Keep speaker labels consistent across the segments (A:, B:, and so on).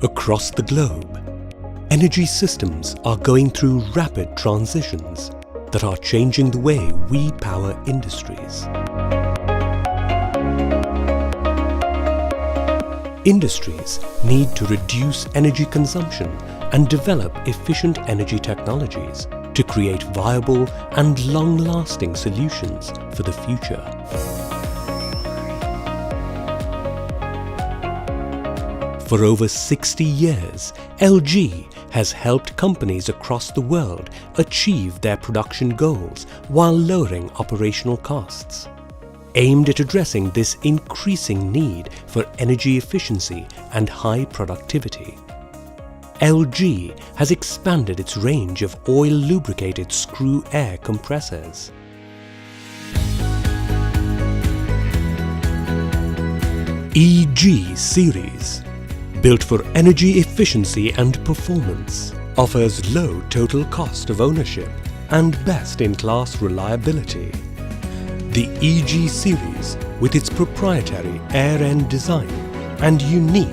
A: Across the globe, energy systems are going through rapid transitions that are changing the way we power industries. Industries need to reduce energy consumption and develop efficient energy technologies to create viable and long-lasting solutions for the future. For over 60 years, ELGi has helped companies across the world achieve their production goals while lowering operational costs. Aimed at addressing this increasing need for energy efficiency and high productivity, ELGi has expanded its range of oil-lubricated screw air compressors. EG Series, built for energy efficiency and performance, offers low total cost of ownership and best-in-class reliability. The EG Series, with its proprietary air-end design and unique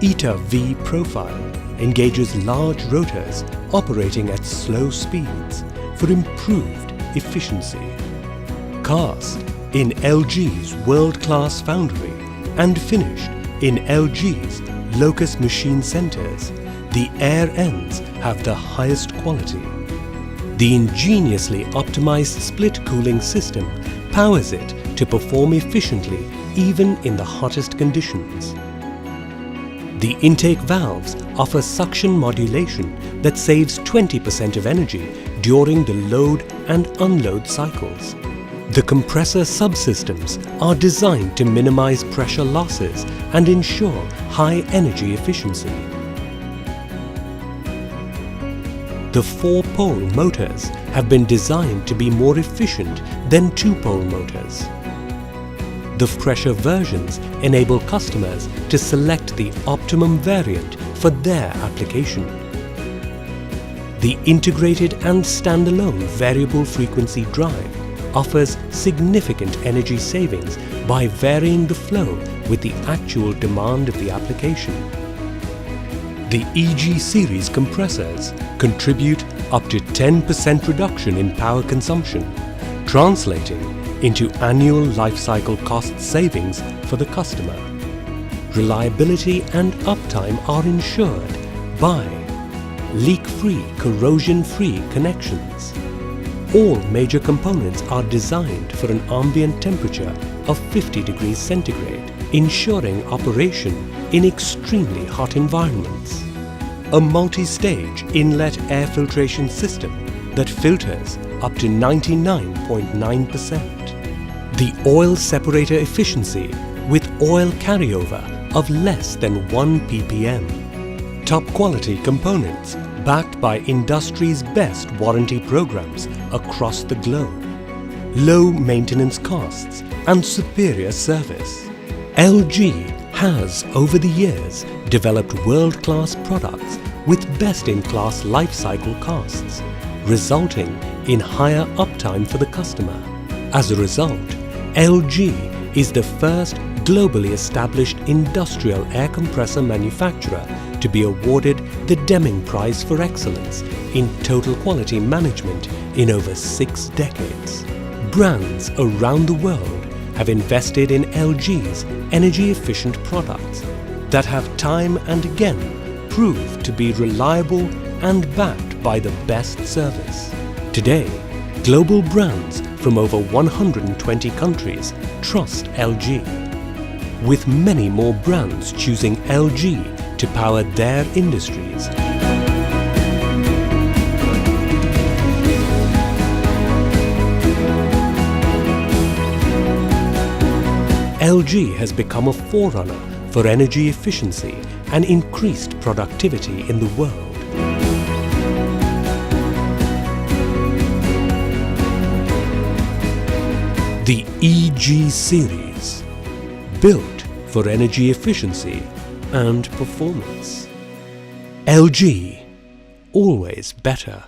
A: eta-V profile, engages large rotors operating at slow speeds for improved efficiency. Cast in ELGi's world-class foundry and finished in ELGi's Locus machine centers, the air ends have the highest quality. The ingeniously optimized split cooling system powers it to perform efficiently even in the hottest conditions. The intake valves offer suction modulation that saves 20% of energy during the load and unload cycles. The compressor subsystems are designed to minimize pressure losses and ensure high energy efficiency. The 4-pole motors have been designed to be more efficient than 2-pole motors. The pressure versions enable customers to select the optimum variant for their application. The integrated and standalone variable frequency drive offers significant energy savings by varying the flow with the actual demand of the application. The EG Series compressors contribute up to 10% reduction in power consumption, translating into annual lifecycle cost savings for the customer. Reliability and uptime are ensured by leak-free, corrosion-free connections. All major components are designed for an ambient temperature of 50 degrees centigrade, ensuring operation in extremely hot environments. A multi-stage inlet air filtration system that filters up to 99.9%. The oil separator efficiency with oil carryover of less than 1 ppm. Top quality components backed by industry's best warranty programs across the globe. Low maintenance costs and superior service. ELGi has over the years developed world-class products with best-in-class life cycle costs, resulting in higher uptime for the customer. As a result, ELGi is the first globally established industrial air compressor manufacturer to be awarded the Deming Prize for Excellence in Total Quality Management in over 6 decades. Brands around the world have invested in ELGi's energy-efficient products that have time and again proved to be reliable and backed by the best service. Today, global brands from over 120 countries trust ELGi, with many more brands choosing ELGi to power their industries. ELGi has become a forerunner for energy efficiency and increased productivity in the world. The EG Series, built for energy efficiency and performance. ELGi, always better.